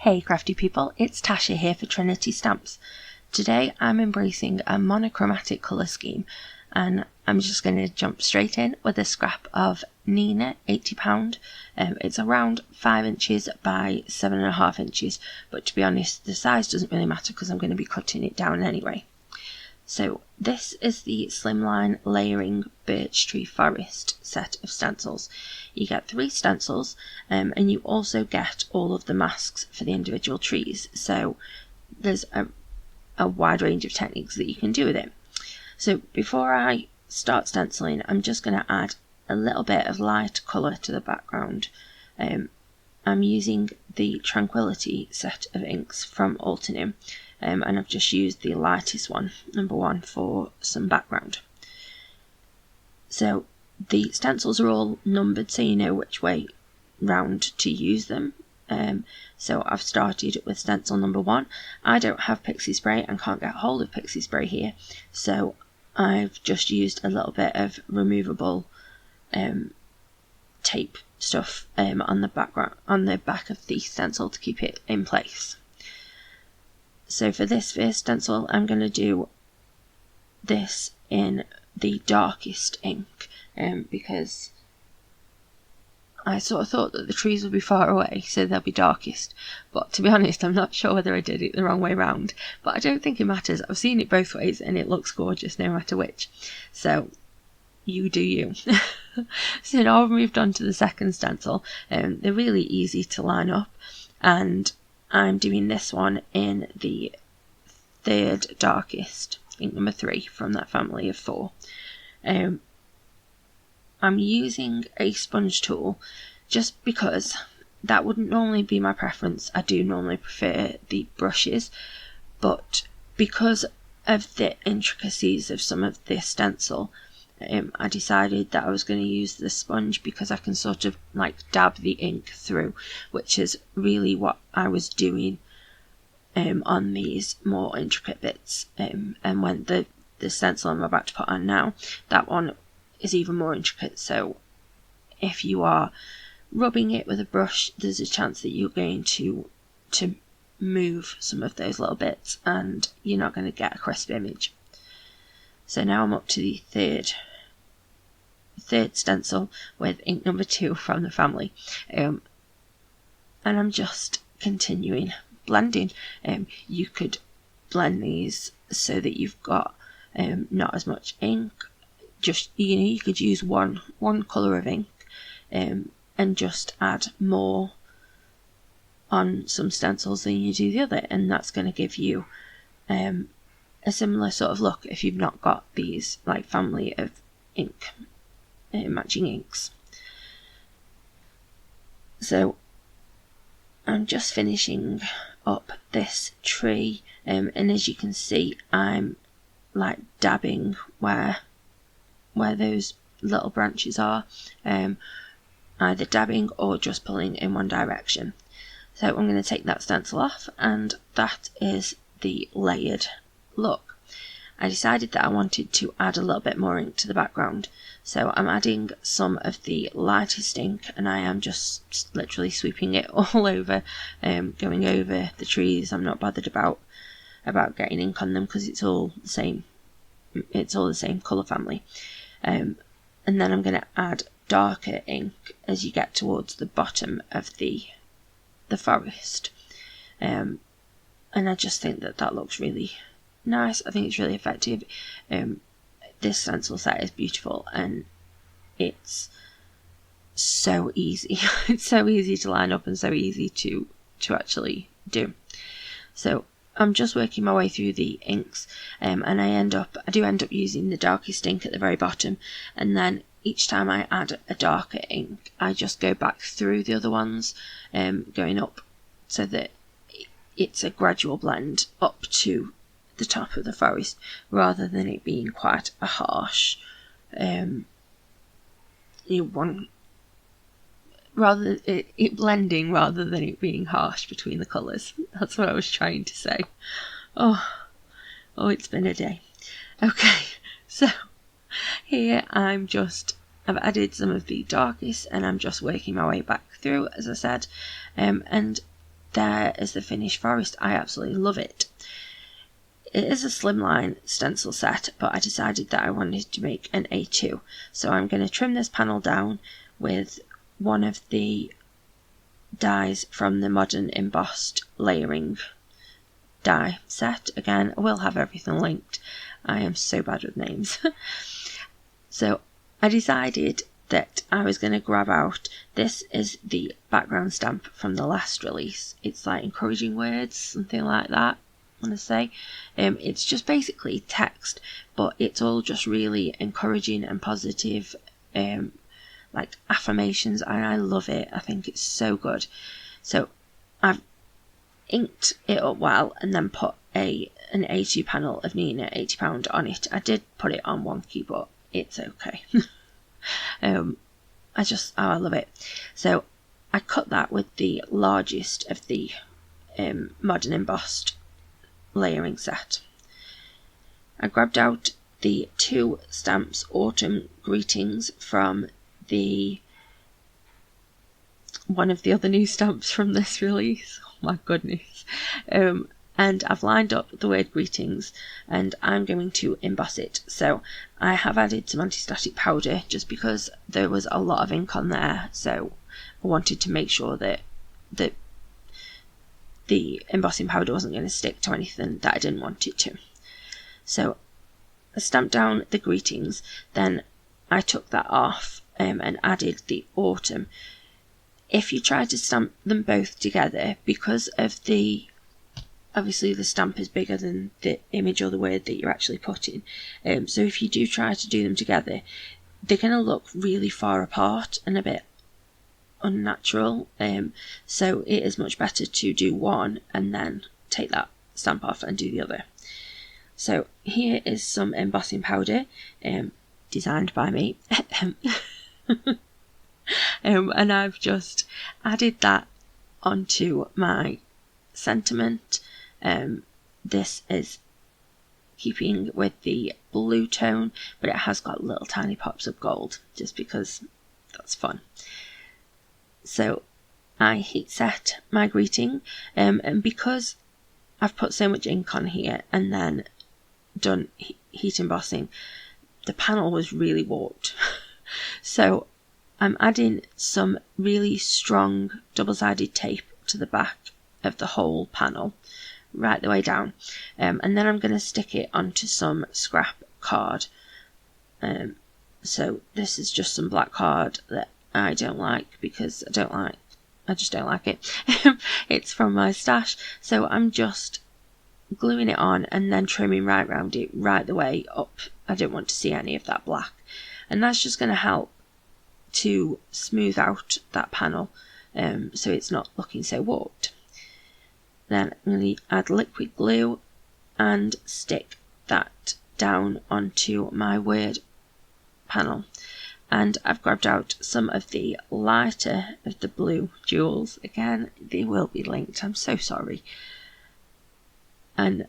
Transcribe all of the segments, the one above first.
Hey crafty people, it's Tasha here for Trinity Stamps. Today I'm embracing a monochromatic colour scheme and I'm just going to jump straight in with a scrap of Nina £80. It's around 5 inches by 7.5 inches, but to be honest the size doesn't really matter because I'm going to be cutting it down anyway. So this is the Slimline Layering Birch Tree Forest set of stencils. You get 3 stencils and you also get all of the masks for the individual trees. So there's a wide range of techniques that you can do with it. So before I start stenciling, I'm just going to add a little bit of light colour to the background. I'm using the Tranquility set of inks from Ultinim. And I've just used the lightest one, number 1, for some background. So the stencils are all numbered so you know which way round to use them. So I've started with stencil number 1. I don't have pixie spray and can't get hold of pixie spray here, so I've just used a little bit of removable tape stuff on the back of the stencil to keep it in place. So for this first stencil, I'm going to do this in the darkest ink because I sort of thought that the trees would be far away, so they'll be darkest. But to be honest, I'm not sure whether I did it the wrong way round. But I don't think it matters. I've seen it both ways and it looks gorgeous no matter which. So you do you. So now I've moved on to the second stencil. They're really easy to line up, and I'm doing this one in the third darkest, ink number 3 from that family of 4. I'm using a sponge tool just because that wouldn't normally be my preference. I do normally prefer the brushes, but because of the intricacies of some of this stencil, I decided that I was going to use the sponge because I can sort of like dab the ink through, which is really what I was doing on these more intricate bits. And when the stencil I'm about to put on now, that one is even more intricate, so if you are rubbing it with a brush, there's a chance that you're going to move some of those little bits and you're not going to get a crisp image. So now I'm up to the third stencil with ink number 2 from the family, and I'm just continuing blending. You could blend these so that you've got not as much ink. Just, you could use one colour of ink and just add more on some stencils than you do the other, and that's going to give you a similar sort of look if you've not got these like family of ink matching inks. So I'm just finishing up this tree, and as you can see I'm like dabbing where those little branches are, either dabbing or just pulling in one direction. So I'm going to take that stencil off, and that is the layered look. I decided that I wanted to add a little bit more ink to the background, so I'm adding some of the lightest ink and I am just literally sweeping it all over, going over the trees. I'm not bothered about getting ink on them because it's all the same colour family. And then I'm going to add darker ink as you get towards the bottom of the forest, and I just think that looks really nice. I think it's really effective. This stencil set is beautiful and it's so easy. It's so easy to line up and so easy to actually do. So I'm just working my way through the inks, and I do end up using the darkest ink at the very bottom, and then each time I add a darker ink I just go back through the other ones, going up so that it's a gradual blend up to the top of the forest rather than it being quite a harsh it blending rather than it being harsh between the colours. That's what I was trying to say. Oh, it's been a day. Okay, so here I've added some of the darkest and I'm just working my way back through, as I said, and there is the finished forest. I absolutely love it. It is a slimline stencil set, but I decided that I wanted to make an A2. So I'm going to trim this panel down with one of the dies from the Modern Embossed Layering die set. Again, I will have everything linked. I am so bad with names. So I decided that I was going to grab out, this is the background stamp from the last release. It's like encouraging words, something like that, I want to say. It's just basically text, but it's all just really encouraging and positive, like affirmations, and I love it. I think it's so good. So I've inked it up well and then put an A2 panel of Nina £80 on it. I did put it on wonky, but it's okay. I love it. So I cut that with the largest of the Modern Embossed layering set. I grabbed out the 2 stamps Autumn Greetings from one of the other new stamps from this release. Oh my goodness. And I've lined up the word greetings and I'm going to emboss it. So I have added some anti-static powder just because there was a lot of ink on there, so I wanted to make sure that the embossing powder wasn't going to stick to anything that I didn't want it to. So I stamped down the greetings, then I took that off and added the autumn. If you try to stamp them both together, because of obviously the stamp is bigger than the image or the word that you're actually putting, so if you do try to do them together, they're going to look really far apart and a bit unnatural, so it is much better to do one and then take that stamp off and do the other. So here is some embossing powder, designed by me, and I've just added that onto my sentiment. This is keeping with the blue tone, but it has got little tiny pops of gold just because that's fun. So I heat set my greeting, and because I've put so much ink on here and then done heat embossing, the panel was really warped. So I'm adding some really strong double-sided tape to the back of the whole panel, right the way down, and then I'm going to stick it onto some scrap card. So this is just some black card that I don't like because I just don't like it. It's from my stash, so I'm just gluing it on and then trimming right round it, right the way up. I don't want to see any of that black, and that's just going to help to smooth out that panel, so it's not looking so warped. Then I'm going to add liquid glue and stick that down onto my word panel. And I've grabbed out some of the lighter of the blue jewels. Again, they will be linked, I'm so sorry. And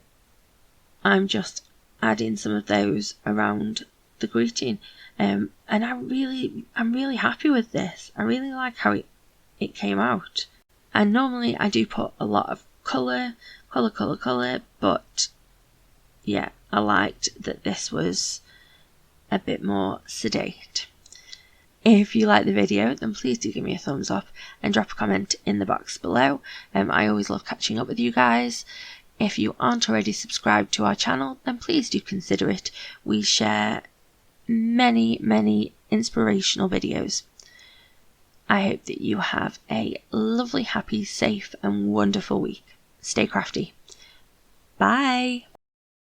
I'm just adding some of those around the greeting. And I'm really happy with this. I really like how it came out. And normally I do put a lot of colour, but yeah, I liked that this was a bit more sedate. If you like the video, then please do give me a thumbs up and drop a comment in the box below. I always love catching up with you guys. If you aren't already subscribed to our channel, then please do consider it. We share many inspirational videos. I hope that you have a lovely, happy, safe and wonderful week. Stay crafty. Bye!